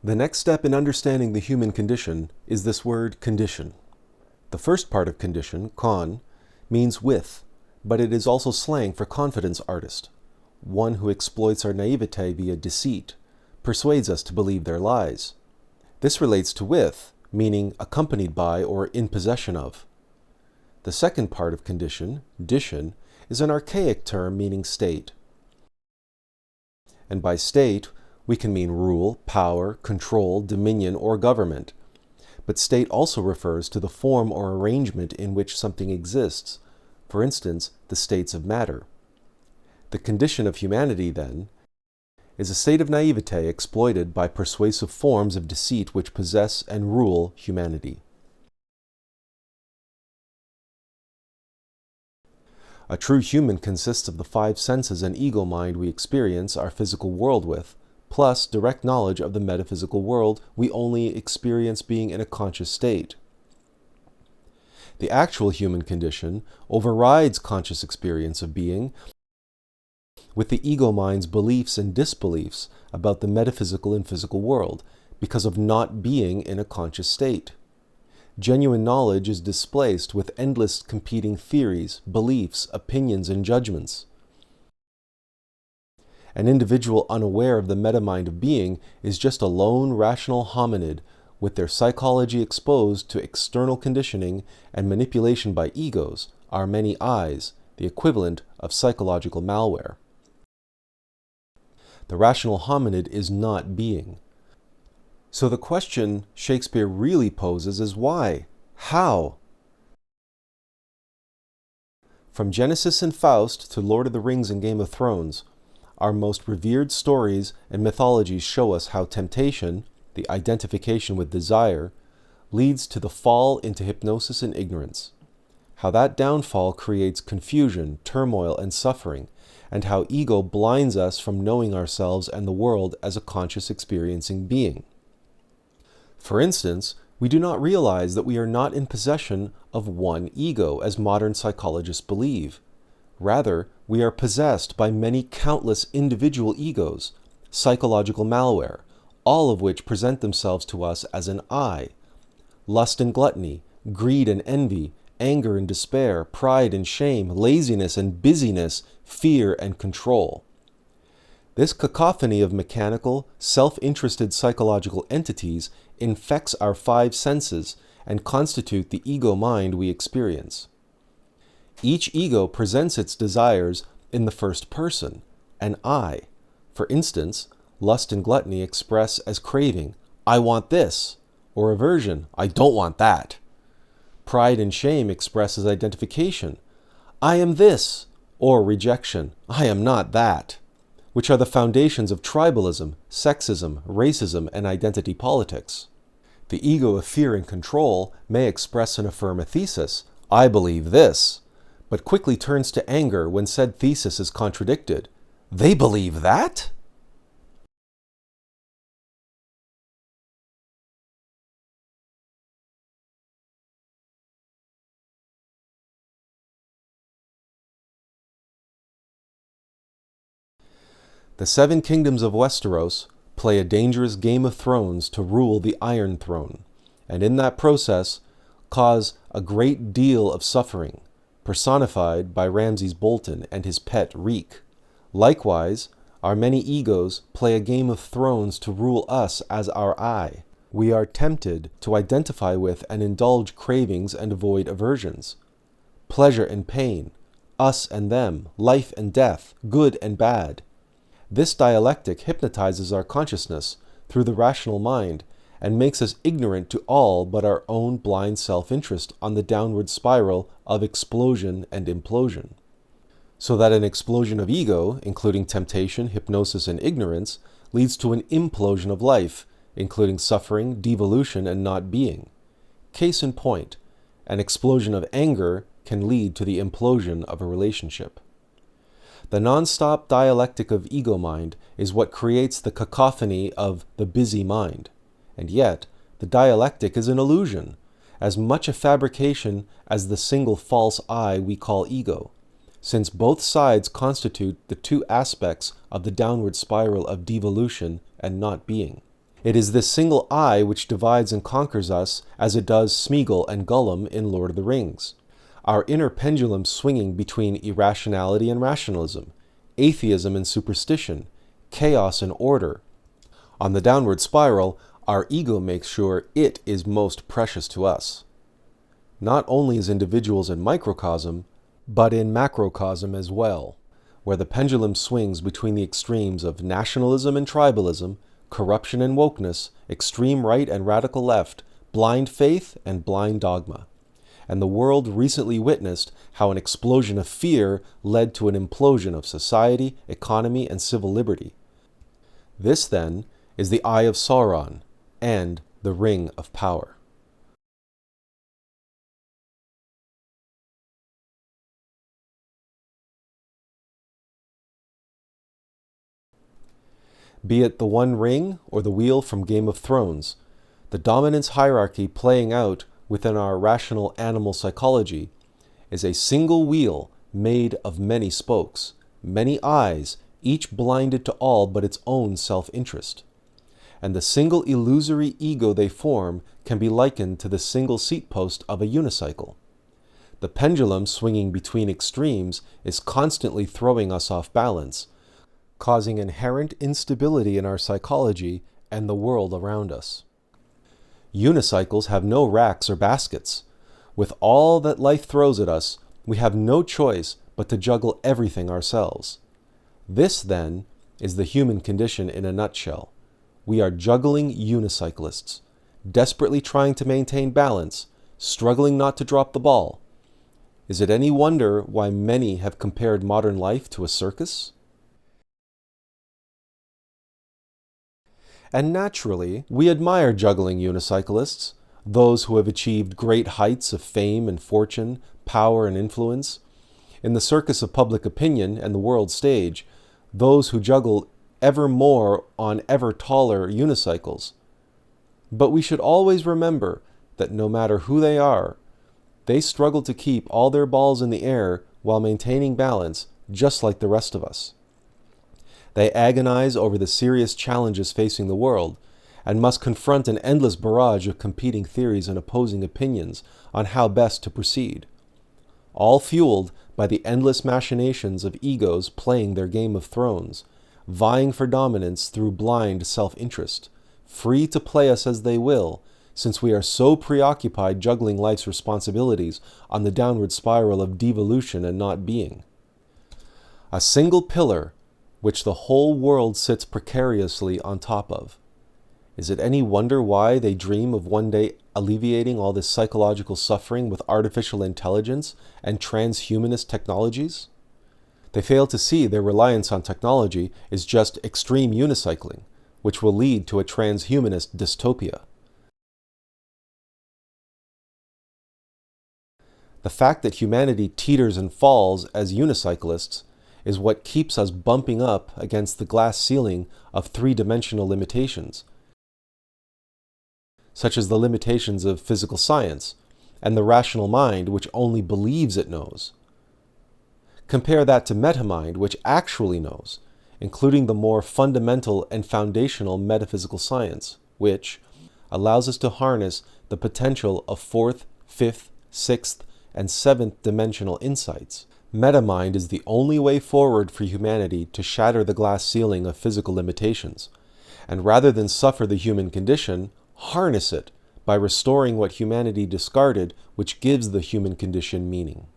The next step in understanding the human condition is this word condition. The first part of condition, con, means with, but it is also slang for confidence artist, one who exploits our naivete via deceit, persuades us to believe their lies. This relates to with, meaning accompanied by or in possession of. The second part of condition, dition, is an archaic term meaning state. And by state, we can mean rule, power, control, dominion, or government. But state also refers to the form or arrangement in which something exists, for instance, the states of matter. The condition of humanity, then, is a state of naivete exploited by persuasive forms of deceit which possess and rule humanity. A true human consists of the five senses and ego mind we experience our physical world with, plus direct knowledge of the metaphysical world we only experience being in a conscious state. The actual human condition overrides conscious experience of being with the ego mind's beliefs and disbeliefs about the metaphysical and physical world because of not being in a conscious state. Genuine knowledge is displaced with endless competing theories, beliefs, opinions, and judgments. An individual unaware of the metamind of being is just a lone rational hominid with their psychology exposed to external conditioning and manipulation by egos, our many eyes, the equivalent of psychological malware. The rational hominid is not being. So the question Shakespeare really poses is why? How? From Genesis and Faust to Lord of the Rings and Game of Thrones, our most revered stories and mythologies show us how temptation, the identification with desire, leads to the fall into hypnosis and ignorance, how that downfall creates confusion, turmoil, and suffering, and how ego blinds us from knowing ourselves and the world as a conscious experiencing being. For instance, we do not realize that we are not in possession of one ego, as modern psychologists believe. Rather, we are possessed by many countless individual egos, psychological malware, all of which present themselves to us as an I. Lust and gluttony, greed and envy, anger and despair, pride and shame, laziness and busyness, fear and control. This cacophony of mechanical, self-interested psychological entities infects our five senses and constitute the ego mind we experience. Each ego presents its desires in the first person, an I. For instance, lust and gluttony express as craving, I want this, or aversion, I don't want that. Pride and shame express as identification, I am this, or rejection, I am not that, which are the foundations of tribalism, sexism, racism, and identity politics. The ego of fear and control may express and affirm a thesis, I believe this, but quickly turns to anger when said thesis is contradicted. They believe that? The seven kingdoms of Westeros play a dangerous Game of Thrones to rule the Iron Throne, and in that process cause a great deal of suffering, personified by Ramses Bolton and his pet Reek. Likewise, our many egos play a Game of Thrones to rule us as our I. We are tempted to identify with and indulge cravings and avoid aversions. Pleasure and pain, us and them, life and death, good and bad. This dialectic hypnotizes our consciousness through the rational mind and makes us ignorant to all but our own blind self-interest on the downward spiral of explosion and implosion. So that an explosion of ego, including temptation, hypnosis, and ignorance, leads to an implosion of life, including suffering, devolution, and not being. Case in point, an explosion of anger can lead to the implosion of a relationship. The non-stop dialectic of ego mind is what creates the cacophony of the busy mind. And yet, the dialectic is an illusion, as much a fabrication as the single false I we call ego, since both sides constitute the two aspects of the downward spiral of devolution and not being. It is this single eye which divides and conquers us as it does Smeagol and Gollum in Lord of the Rings. Our inner pendulum swinging between irrationality and rationalism, atheism and superstition, chaos and order. On the downward spiral, our ego makes sure it is most precious to us. Not only as individuals in microcosm, but in macrocosm as well, where the pendulum swings between the extremes of nationalism and tribalism, corruption and wokeness, extreme right and radical left, blind faith and blind dogma. And the world recently witnessed how an explosion of fear led to an implosion of society, economy, and civil liberty. This, then, is the Eye of Sauron and the Ring of Power. Be it the One Ring or the wheel from Game of Thrones, the dominance hierarchy playing out within our rational animal psychology is a single wheel made of many spokes, many eyes, each blinded to all but its own self-interest. And the single illusory ego they form can be likened to the single seat post of a unicycle. The pendulum swinging between extremes is constantly throwing us off balance, causing inherent instability in our psychology and the world around us. Unicycles have no racks or baskets. With all that life throws at us, we have no choice but to juggle everything ourselves. This, then, is the human condition in a nutshell. We are juggling unicyclists, desperately trying to maintain balance, struggling not to drop the ball. Is it any wonder why many have compared modern life to a circus? And naturally, we admire juggling unicyclists, those who have achieved great heights of fame and fortune, power and influence. In the circus of public opinion and the world stage, those who juggle ever more on ever taller unicycles. But we should always remember that no matter who they are, they struggle to keep all their balls in the air while maintaining balance, just like the rest of us. They agonize over the serious challenges facing the world, and must confront an endless barrage of competing theories and opposing opinions on how best to proceed, all fueled by the endless machinations of egos playing their Game of Thrones, vying for dominance through blind self-interest, free to play us as they will, since we are so preoccupied juggling life's responsibilities on the downward spiral of devolution and not being. A single pillar which the whole world sits precariously on top of. Is it any wonder why they dream of one day alleviating all this psychological suffering with artificial intelligence and transhumanist technologies? They fail to see their reliance on technology is just extreme unicycling, which will lead to a transhumanist dystopia. The fact that humanity teeters and falls as unicyclists is what keeps us bumping up against the glass ceiling of three-dimensional limitations, such as the limitations of physical science and the rational mind which only believes it knows. Compare that to metamind, which actually knows, including the more fundamental and foundational metaphysical science, which allows us to harness the potential of fourth, fifth, sixth, and seventh dimensional insights. Metamind is the only way forward for humanity to shatter the glass ceiling of physical limitations, and rather than suffer the human condition, harness it by restoring what humanity discarded, which gives the human condition meaning.